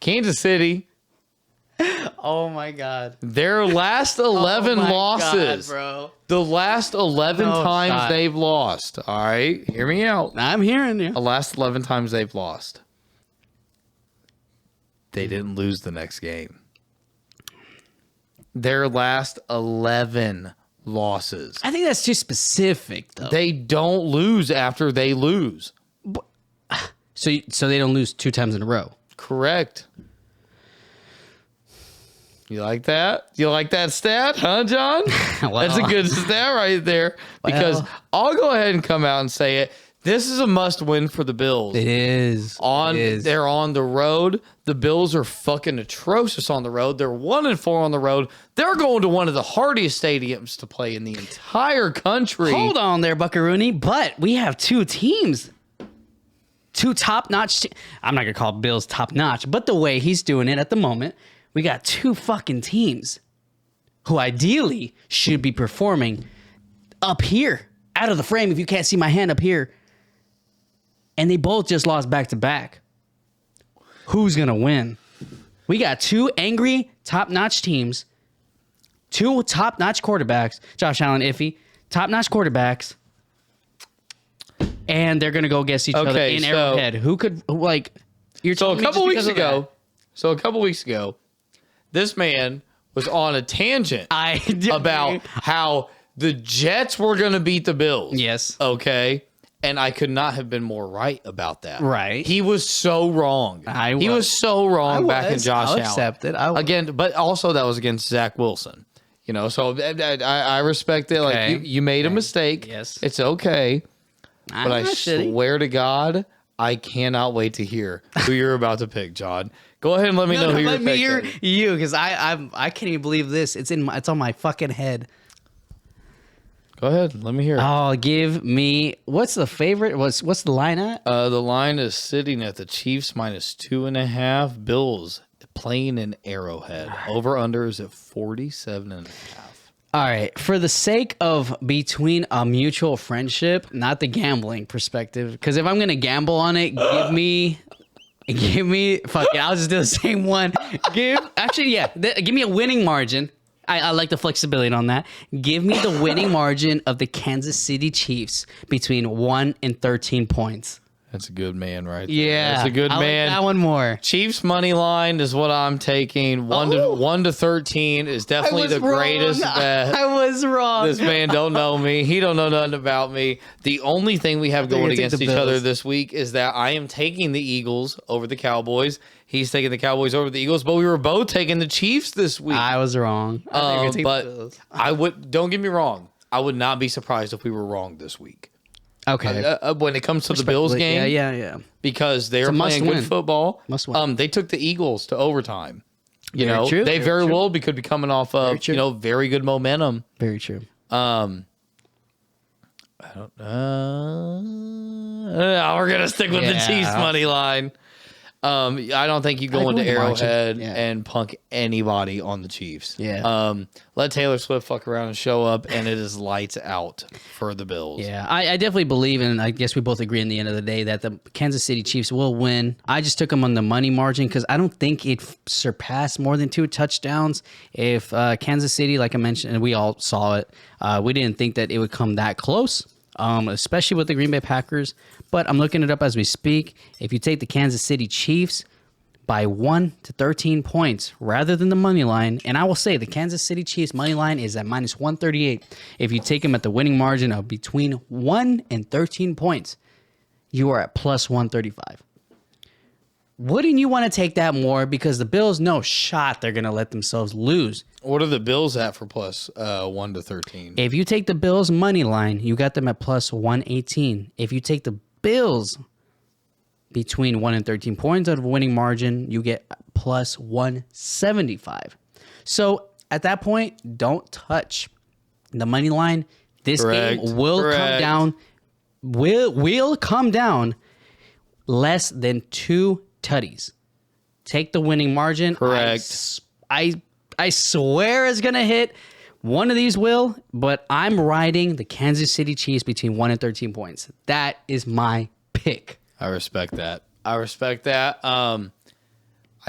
Kansas City. Oh, my God. Their last 11 losses. God, bro. The last 11 times they've lost. All right? Hear me out. I'm hearing you. The last 11 times they've lost. They didn't lose the next game. Their last 11 losses. I think that's too specific, though. They don't lose after they lose. So they don't lose 2 times in a row. Correct. You like that? You like that stat, huh, John? Well, that's a good stat right there. Because I'll go ahead and come out and say it. This is a must-win for the Bills. It is. They're on the road. The Bills are fucking atrocious on the road. They're 1-4 on the road. They're going to one of the hardest stadiums to play in the entire country. Hold on there, Buckaroonie. But we have 2 teams. 2 top-notch. I'm not going to call Bills top-notch, but the way he's doing it at the moment, we got 2 fucking teams who ideally should be performing up here, out of the frame, if you can't see my hand up here. And they both just lost back-to-back. Who's going to win? We got 2 angry, top-notch teams, 2 top-notch quarterbacks. Josh Allen, iffy. Top-notch quarterbacks. And they're going to go against each other in Arrowhead. Who could, like... So a couple weeks ago, this man was on a tangent about how the Jets were going to beat the Bills. Yes. Okay. And I could not have been more right about that. Right. He was so wrong. He was so wrong back in Josh Allen. I'll accept it. Again, but also that was against Zach Wilson. You know, so I respect it. Okay. Like you made a mistake. Yes. It's okay. But I swear to God, I cannot wait to hear who you're about to pick, John. Go ahead and let me know who you're picking. Let me hear you, because I can't even believe this. It's on my fucking head. Go ahead, let me hear it. Oh, give me, what's the favorite? What's the line at? The line is sitting at the Chiefs -2.5. Bills playing in Arrowhead. Over under is at 47.5. All right, for the sake of between a mutual friendship, not the gambling perspective, because if I'm gonna gamble on it, give me. Fuck it, I'll just do the same one. Give me a winning margin. I like the flexibility on that. Give me the winning margin of the Kansas City Chiefs between 1 and 13 points. That's a good man right there. Yeah. That's a good man. Like that one more. Chiefs money line is what I'm taking. 1 to 13 is definitely the greatest bet. I was wrong. This man don't know me. He don't know nothing about me. The only thing we have going against each other this week is that I am taking the Eagles over the Cowboys. He's taking the Cowboys over the Eagles, but we were both taking the Chiefs this week. I was wrong. But I would, don't get me wrong, I would not be surprised if we were wrong this week. Okay. When it comes to the Bills game, yeah, because they're playing good football. Must win. They took the Eagles to overtime. True. They very well could be coming off of very good momentum. Very true. We're gonna stick with the Chiefs money line. I don't think you go into Arrowhead and punk anybody on the Chiefs. Yeah. Let Taylor Swift fuck around and show up, and it is lights out for the Bills. Yeah, I definitely believe, and I guess we both agree in the end of the day, that the Kansas City Chiefs will win. I just took them on the money margin because I don't think it surpassed more than 2 touchdowns. If Kansas City, like I mentioned, and we all saw it, we didn't think that it would come that close, especially with the Green Bay Packers. But I'm looking it up as we speak. If you take the Kansas City Chiefs by 1 to 13 points rather than the money line, and I will say the Kansas City Chiefs money line is at minus 138. If you take them at the winning margin of between 1 and 13 points, you are at plus 135. Wouldn't you want to take that more? Because the Bills, no shot they're going to let themselves lose. What are the Bills at for plus 1 to 13? If you take the Bills money line, you got them at plus 118. If you take the Bills between 1 and 13 points out of a winning margin, you get plus 175. So at that point, don't touch the money line. This game will come down. Will come down less than 2 tutties. Take the winning margin. Correct. I swear it's gonna hit. One of these will, but I'm riding the Kansas City Chiefs between 1 and 13 points. That is my pick. I respect that. I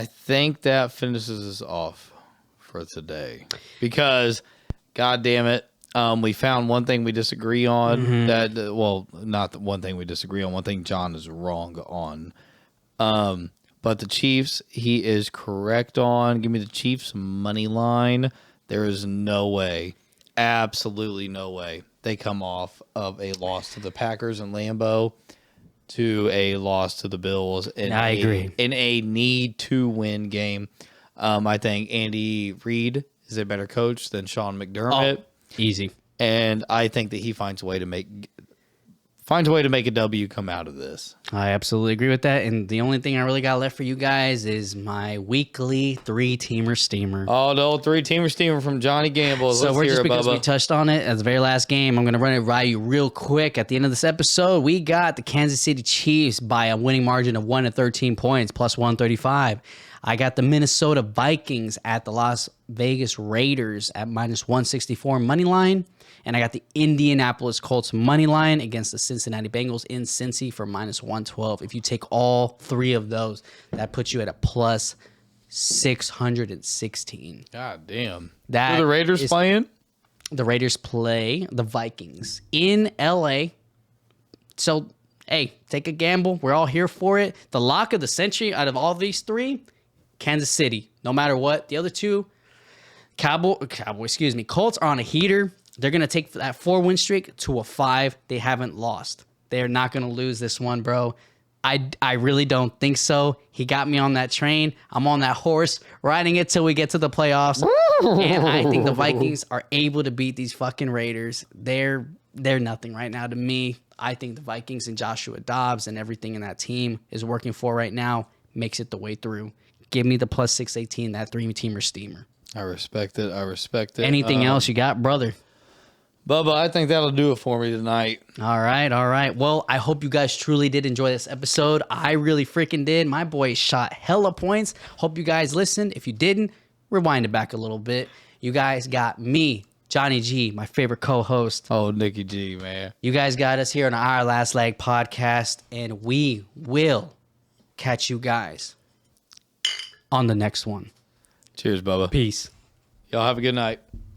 think that finishes us off for today because, God damn it, we found one thing we disagree on. Not the one thing we disagree on. One thing John is wrong on. But the Chiefs, he is correct on. Give me the Chiefs money line. There is no way, absolutely no way, they come off of a loss to the Packers in Lambeau to a loss to the Bills. I agree. In a need-to-win game. I think Andy Reid is a better coach than Sean McDermott. Easy. And I think that he finds a way to make a W come out of this. I absolutely agree with that. And the only thing I really got left for you guys is my weekly 3-teamer steamer. Oh, the old 3-teamer steamer from Jonny Gamble. So Let's hear it, because Bubba. we touched on it at the very last game, I'm going to run it by you real quick. At the end of this episode, we got the Kansas City Chiefs by a winning margin of 1 to 13 points, plus 135. I got the Minnesota Vikings at the Las Vegas Raiders at minus 164 money line. And I got the Indianapolis Colts money line against the Cincinnati Bengals in Cincy for minus 112. If you take all 3 of those, that puts you at a plus 616. God damn. Who That are the Raiders playing? The Raiders play the Vikings in LA. So, hey, take a gamble. We're all here for it. The lock of the century out of all these 3, Kansas City. No matter what. The other 2, Colts are on a heater. They're going to take that 4-win streak to a 5. They haven't lost. They're not going to lose this one, bro. I really don't think so. He got me on that train. I'm on that horse, riding it till we get to the playoffs. And I think the Vikings are able to beat these fucking Raiders. They're nothing right now to me. I think the Vikings and Joshua Dobbs and everything in that team is working for right now makes it the way through. Give me the plus 618, that 3-teamer steamer. I respect it. Anything else you got, brother? Bubba, I think that'll do it for me tonight. All right. Well, I hope you guys truly did enjoy this episode. I really freaking did. My boy shot hella points. Hope you guys listened. If you didn't, rewind it back a little bit. You guys got me, Johnny G, my favorite co-host. Oh, Nicky G, man. You guys got us here on Our Last Leg podcast, and we will catch you guys on the next one. Cheers, Bubba. Peace. Y'all have a good night.